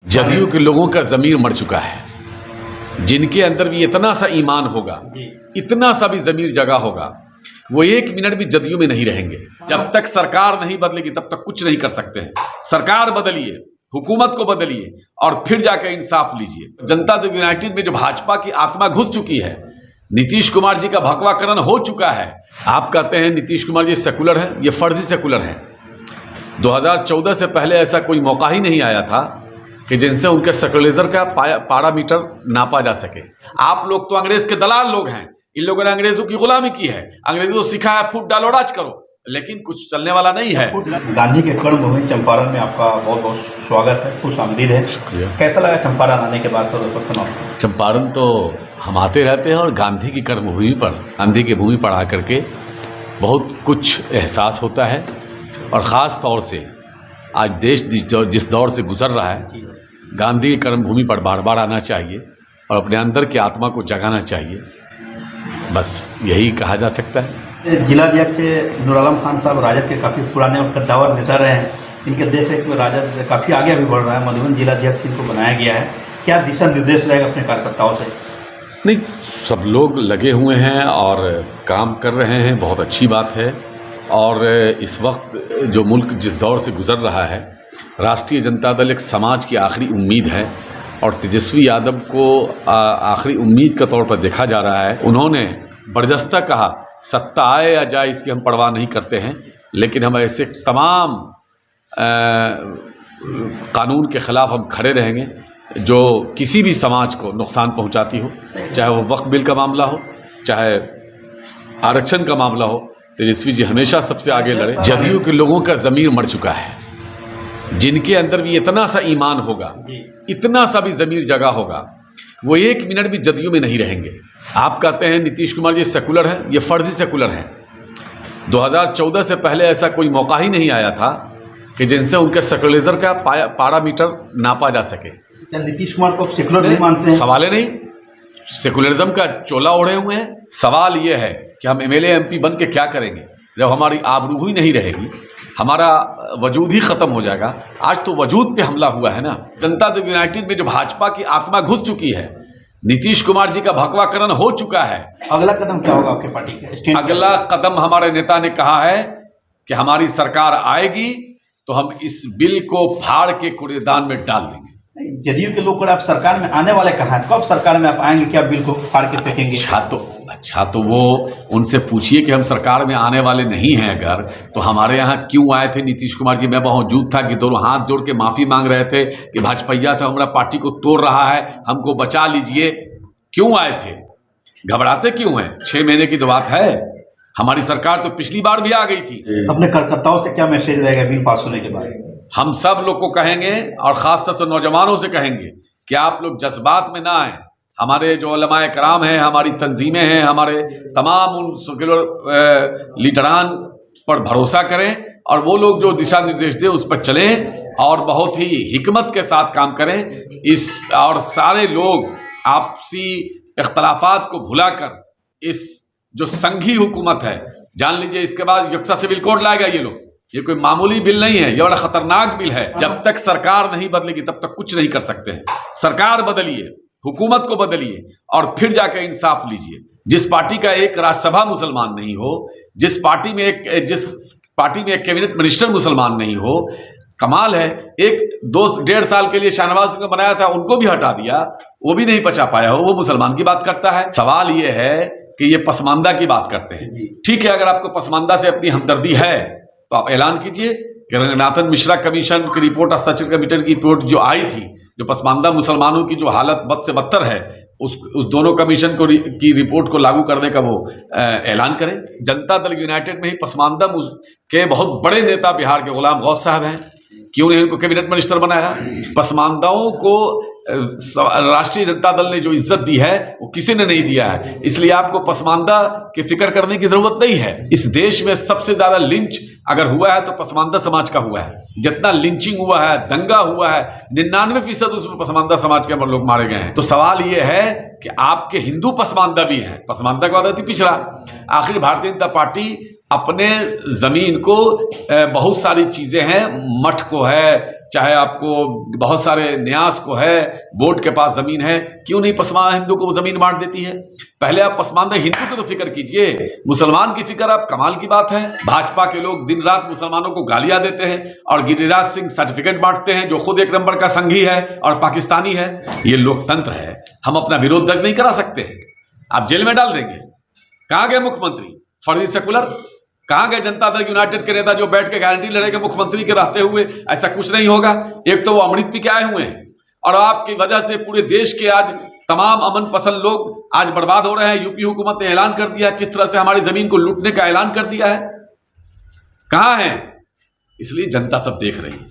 जदयू के लोगों का ज़मीर मर चुका है। जिनके अंदर भी इतना सा ईमान होगा, इतना सा भी ज़मीर जगा होगा, वो एक मिनट भी जदयू में नहीं रहेंगे। जब तक सरकार नहीं बदलेगी तब तक कुछ नहीं कर सकते हैं। सरकार बदलिए, हुकूमत को बदलिए और फिर जाकर इंसाफ लीजिए। जनता दल यूनाइटेड में जो भाजपा की आत्मा घुस चुकी है, नीतीश कुमार जी का भगवाकरण हो चुका है। आप कहते हैं नीतीश कुमार जी सेकुलर है, ये फर्जी सेकुलर है। 2014 से पहले ऐसा कोई मौका ही नहीं आया था कि जिनसे उनके सेकुलरिज्म का पैरामीटर नापा जा सके। आप लोग तो अंग्रेज के दलाल लोग हैं। इन लोगों ने अंग्रेजों की गुलामी की है, अंग्रेजों को सिखाया फूट डालो राज करो, लेकिन कुछ चलने वाला नहीं है। गांधी के कर्मभूमि चंपारण में आपका बहुत बहुत स्वागत है, खुश आमदीद है। शुक्रिया। कैसा लगा चंपारण आने के बाद सर्वप्रथम? चंपारण तो हम आते रहते हैं और गांधी की कर्मभूमि पर, गांधी की भूमि पर आकर के बहुत कुछ एहसास होता है। और ख़ास तौर से आज देश जिस दौर से गुजर रहा है, गांधी की कर्मभूमि पर बार बार आना चाहिए और अपने अंदर की आत्मा को जगाना चाहिए। बस यही कहा जा सकता है। जिला अध्यक्ष नूर आलम खान साहब राजद के काफ़ी पुराने और कद्दावर नेता रहे हैं। इनके देख रेख में राजद काफ़ी आगे भी बढ़ रहा है। मधुबन जिला अध्यक्ष इनको बनाया गया है। क्या दिशा निर्देश रहेगा अपने कार्यकर्ताओं से? नहीं, सब लोग लगे हुए हैं और काम कर रहे हैं, बहुत अच्छी बात है। और इस वक्त जो मुल्क जिस दौर से गुजर रहा है, राष्ट्रीय जनता दल एक समाज की आखिरी उम्मीद है और तेजस्वी यादव को आखिरी उम्मीद के तौर पर देखा जा रहा है। उन्होंने बरजस्ता कहा, सत्ता आए या जाए इसकी हम परवाह नहीं करते हैं, लेकिन हम ऐसे तमाम कानून के ख़िलाफ़ हम खड़े रहेंगे जो किसी भी समाज को नुकसान पहुंचाती हो, चाहे वो वक्फ बिल का मामला हो, चाहे आरक्षण का मामला हो। तेजस्वी जी हमेशा सबसे आगे लड़े। जदयू के लोगों का ज़मीर मर चुका है। जिनके अंदर भी इतना सा ईमान होगा, इतना सा भी ज़मीर जगा होगा, वो एक मिनट भी जदयू में नहीं रहेंगे। आप कहते हैं नीतीश कुमार जी सेकुलर है, ये फर्जी सेकुलर है। 2014 से पहले ऐसा कोई मौका ही नहीं आया था कि जिनसे उनके सेकुलरिज्म का पैरामीटर नापा जा सके। क्या नीतीश कुमार को सेकुलर नहीं मानते हैं? सवाल ही नहीं, सेकुलरिज्म का चोला ओढ़े हुए हैं। सवाल ये है कि हम एमएलए एमपी बन के क्या करेंगे जब हमारी आबरू ही नहीं रहेगी, हमारा वजूद ही ख़त्म हो जाएगा। आज तो वजूद पे हमला हुआ है ना। जनता दल यूनाइटेड में जो भाजपा की आत्मा घुस चुकी है, नीतीश कुमार जी का भगवाकरण हो चुका है। अगला कदम क्या होगा आपके पार्टी का? अगला कदम हमारे नेता ने कहा है कि हमारी सरकार आएगी तो हम इस बिल को फाड़ के कूड़ेदान में डाल देंगे। जदयू के लोग आप सरकार में आने वाले कहाँ हैं? कब सरकार में आप आएंगे? क्या बिल को फाड़ के फेंकेंगे? अच्छा तो वो उनसे पूछिए कि हम सरकार में आने वाले नहीं हैं अगर, तो हमारे यहाँ क्यों आए थे नीतीश कुमार जी? मैं मौजूद था कि दोनों हाथ जोड़ के माफ़ी मांग रहे थे कि भाजपा से हमारा पार्टी को तोड़ रहा है, हमको बचा लीजिए। क्यों आए थे? घबराते क्यों हैं? 6 महीने की तो बात है। हमारी सरकार तो पिछली बार भी आ गई थी। अपने कार्यकर्ताओं से क्या मैसेज रहेगा बिल पास होने के बाद? हम सब लोग को कहेंगे और ख़ासतौर से नौजवानों से कहेंगे कि आप लोग जज्बात में ना आएँ। हमारे जो उलमाए कराम हैं, हमारी तंजीमें हैं, हमारे तमाम उन सेकुलर लीडरान पर भरोसा करें और वो लोग जो दिशा निर्देश दें उस पर चलें और बहुत ही हिकमत के साथ काम करें। और सारे लोग आपसी इख्तलाफात को भुलाकर इस जो संघी हुकूमत है, जान लीजिए इसके बाद यकसा सिविल कोड लाएगा ये लोग। ये कोई मामूली बिल नहीं है, ये बड़ा खतरनाक बिल है। जब तक सरकार नहीं बदलेगी तब तक कुछ नहीं कर सकते हैं। सरकार बदलिए, हुकूमत को बदलिए और फिर जाकर इंसाफ लीजिए। जिस पार्टी का एक राज्यसभा मुसलमान नहीं हो, जिस पार्टी में एक कैबिनेट मिनिस्टर मुसलमान नहीं हो, कमाल है। 1-2-1.5 साल के लिए शाहनवाज ने बनाया था, उनको भी हटा दिया, वो भी नहीं पचा पाया हो, वो मुसलमान की बात करता है। सवाल ये है कि ये पसमानदा की बात करते हैं। ठीक है, अगर आपको पसमानदा से अपनी हमदर्दी है तो आप ऐलान कीजिए कि रंगनाथन मिश्रा कमीशन की रिपोर्ट और सचिव कमेटी की रिपोर्ट जो आई थी, जो पसमानदा मुसलमानों की जो हालत बद से बदतर है, उस दोनों कमीशन को की रिपोर्ट को लागू करने का वो ऐलान करें। जनता दल यूनाइटेड में ही पसमानदा के बहुत बड़े नेता बिहार के गुलाम गौस साहब हैं, क्यों नहीं उनको कैबिनेट मिनिस्टर बनाया? पसमानदाओं को राष्ट्रीय जनता दल ने जो इज्जत दी है वो किसी ने नहीं दिया है, इसलिए आपको पसमानदा की फिक्र करने की जरूरत नहीं है। इस देश में सबसे ज्यादा लिंच अगर हुआ है तो पसमानदा समाज का हुआ है। जितना लिंचिंग हुआ है, दंगा हुआ है, 99% उसमें पसमानदा समाज के लोग मारे गए हैं। तो सवाल ये है कि आपके हिंदू पसमानदा भी हैं, पसमानदा का आदत ही पिछड़ा। आखिर भारतीय जनता पार्टी अपने ज़मीन को बहुत सारी चीज़ें हैं, मठ को है, चाहे आपको बहुत सारे न्यास को है, वोट के पास जमीन है, क्यों नहीं पसमानदा हिंदू को वो जमीन बांट देती है? पहले आप पसमानदा हिंदू की तो फिक्र कीजिए, मुसलमान की फिक्र आप, कमाल की बात है। भाजपा के लोग दिन रात मुसलमानों को गालियां देते हैं और गिरिराज सिंह सर्टिफिकेट बांटते हैं, जो खुद एक नंबर का संघी है और पाकिस्तानी है। ये लोकतंत्र है, हम अपना विरोध दर्ज नहीं करा सकते हैं, आप जेल में डाल देंगे। कहां गए मुख्यमंत्री फर्जी सेकुलर? कहां गए जनता दल यूनाइटेड के नेता जो बैठ के गारंटी लड़ेंगे मुख्यमंत्री के रहते हुए? ऐसा कुछ नहीं होगा। एक तो वो अमृत पी के आए हुए हैं और आपकी वजह से पूरे देश के आज तमाम अमन पसंद लोग आज बर्बाद हो रहे हैं। यूपी हुकूमत ने ऐलान कर दिया, किस तरह से हमारी जमीन को लूटने का ऐलान कर दिया है। कहां है? इसलिए जनता सब देख रही है।